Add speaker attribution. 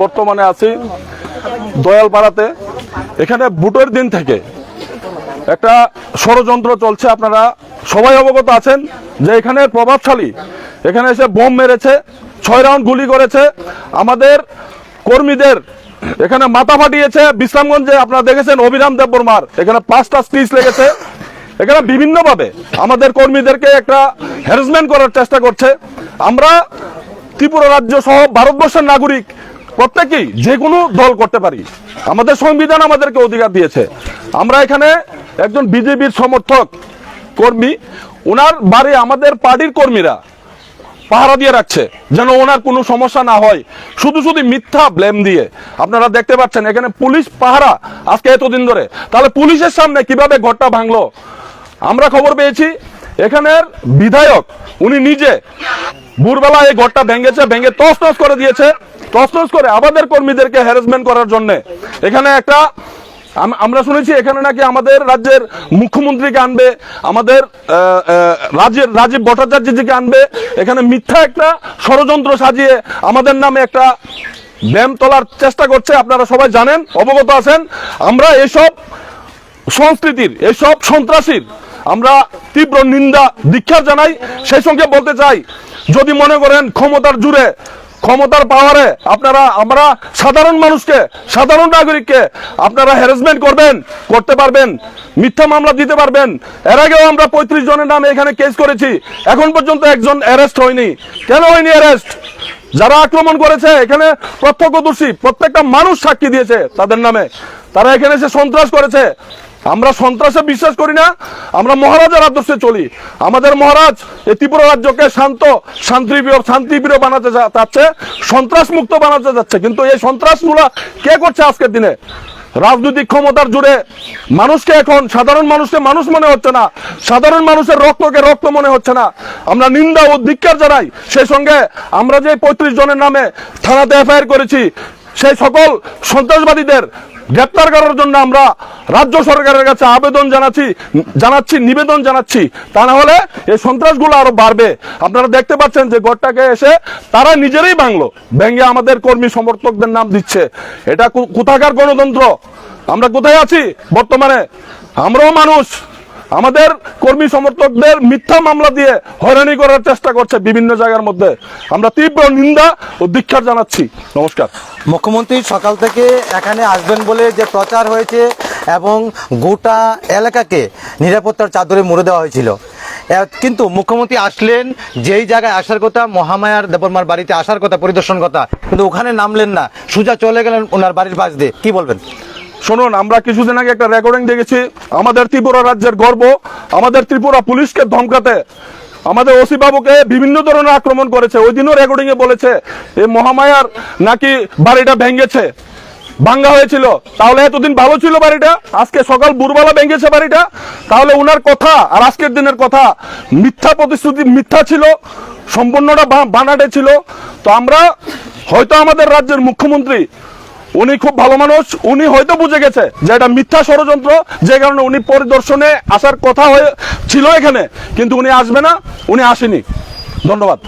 Speaker 1: বর্তমানে আছি দয়ালপাড়াতে। এখানে ভোটের দিন থেকে একটা ষড়যন্ত্র চলছে, আপনারা সবাই অবগত আছেন যে এখানে প্রভাবশালী এখানে এসে বোম মেরেছে, 6 রাউন্ড গুলি করেছে, আমাদের কর্মীদের এখানে মাথা ফাটিয়েছে। বিশ্রামগঞ্জে আপনারা দেখেছেন অভিরাম দেববর্মার এখানে 5টা স্টিচ লেগেছে। এখানে বিভিন্নভাবে আমাদের কর্মীদেরকে একটা হ্যারাসমেন্ট করার চেষ্টা করছে। আমরা ত্রিপুরা রাজ্য সহ ভারতবর্ষের নাগরিক প্রত্যেকেই যে কোনো দল করতে পারি, আমাদের সংবিধান আমাদেরকে অধিকার দিয়েছে। আমরা এখানে একজন বিজেপির সমর্থক কর্মী, ওনার বাড়ি আমাদের পার্টির কর্মীরা পাহারা দিয়ে রাখছে যেন ওনার কোনো সমস্যা না হয়, শুধু শুধু মিথ্যা ব্লেম দিয়ে। আপনারা দেখতে পাচ্ছেন এখানে পুলিশ পাহারা আজকে এতদিন ধরে, তাহলে পুলিশের সামনে কিভাবে ঘরটা ভাঙলো? আমরা খবর পেয়েছি এখানের বিধায়ক উনি নিজে ভোরবেলা এই ঘরটা ভেঙে তছনছ করে দিয়েছে, তছনছ করে আমাদের কর্মীদেরকে হ্যারাসমেন্ট করার জন্য। এখানে একটা আমরা শুনেছি এখানে নাকি আমাদের রাজ্যের মুখ্যমন্ত্রীকে আনবে, আমাদের রাজীব ভট্টাচার্যজিকে আনবে। এখানে মিথ্যা একটা ষড়যন্ত্র সাজিয়ে আমাদের নামে একটা ব্যায়াম তোলার চেষ্টা করছে। আপনারা সবাই জানেন, অবগত আছেন। আমরা এসব সংস্কৃতির, এসব সন্ত্রাসীর আমরা তীব্র নিন্দা ধিক্কার জানাই। সেই সঙ্গে বলতে চাই, যদি মনে করেন ক্ষমতার জুড়ে, ক্ষমতার পাওয়ারে আমরা সাধারণ মানুষকে, সাধারণ নাগরিককে আপনারা হ্যারাসমেন্ট করতে পারবেন, মিথ্যা মামলা দিতে পারবেন। এর আগেও আমরা 35 জনের নামে এখানে কেস করেছি, এখন পর্যন্ত একজন অ্যারেস্ট হয়নি। কেন হয়নি অ্যারেস্ট? যারা আক্রমণ করেছে এখানে প্রত্যক্ষদর্শী, প্রত্যেকটা মানুষ সাক্ষী দিয়েছে তাদের নামে। তারা এখানে এসে সন্ত্রাস করেছে। আমরা সন্ত্রাসে বিশ্বাস করি না, আমরা মহারাজার আদর্শে চলি। আমাদের মহারাজ এই ত্রিপুরা রাজ্যকে শান্তিপ্রিয় বানাতে চাচ্ছে, সন্ত্রাস মুক্ত বানাতে যাচ্ছে। কিন্তু এই সন্ত্রাসগুলা কে করছে আজকের দিনে? রাজনৈতিক ক্ষমতার জুড়ে মানুষকে, এখন সাধারণ মানুষকে মানুষ মনে হচ্ছে না, সাধারণ মানুষের রক্তকে রক্ত মনে হচ্ছে না। আমরা নিন্দা ও ধিক্কার জানাই। সেই সঙ্গে আমরা যে 35 জনের নামে থানাতে এফআইআর করেছি, সেই সকল সন্ত্রাসবাদীদের গ্রেপ্তার করার জন্য আমরা রাজ্য সরকারের কাছে নিবেদন জানাচ্ছি। তা না হলে এই সন্ত্রাসগুলো আরো বাড়বে। আপনারা দেখতে পাচ্ছেন যে ঘরটাকে এসে তারা নিজেরাই ভেঙে আমাদের কর্মী সমর্থকদের নাম দিচ্ছে। এটা কোথাকার গণতন্ত্র? আমরা কোথায় আছি বর্তমানে? আমরাও মানুষ, আমাদের কর্মী সমর্থকদের মিথ্যা মামলা দিয়ে হয়রানি করার চেষ্টা করছে বিভিন্ন জায়গার মধ্যে। আমরা তীব্র নিন্দা ও ধিক্কার জানাচ্ছি। নমস্কার।
Speaker 2: মুখ্যমন্ত্রী সকাল থেকে এখানে আসবেন বলে যে প্রচার হয়েছে এবং গোটা এলাকাকে নিরাপত্তার চাদরে মুড়ে দেওয়া হয়েছিল, কিন্তু মুখ্যমন্ত্রী আসলেন, যেই জায়গায় আসার কথা, মহামায়ার দেববর্মার বাড়িতে আসার কথা, পরিদর্শন কথা, কিন্তু ওখানে নামলেন না, সোজা চলে গেলেন ওনার বাড়ির পাশ দিয়ে। কি বলবেন?
Speaker 1: শুনুন, আমরা কিছুদিন আগে একটা রেকর্ডিং দেখেছি, আমাদের ত্রিপুরা রাজ্যের গর্ব, আমাদের ত্রিপুরা পুলিশকে ধমকাতে আমাদের ওসি বাবুকে বিভিন্ন ধরনের আক্রমণ করেছে। ওই দিনও রেকর্ডিং এ বলেছে এই মহামায়ার নাকি বাড়িটা ভাঙ্গা হয়েছিল। তাহলে এতদিন ভালো ছিল বাড়িটা, আজকে সকাল ভোরবেলা ভেঙেছে বাড়িটা। তাহলে উনার কথা আর আজকের দিনের কথা মিথ্যা প্রতিশ্রুতি, মিথ্যা ছিল, সম্পূর্ণটা বানাটে ছিল। তো আমরা হয়তো আমাদের রাজ্যের মুখ্যমন্ত্রী, উনি খুব ভালো মানুষ, উনি হয়তো বুঝে গেছে যে এটা মিথ্যা ষড়যন্ত্র, যে কারণে উনি পরিদর্শনে আসার কথা ছিল এখানে, কিন্তু উনি আসবে না, উনি আসেনি। ধন্যবাদ।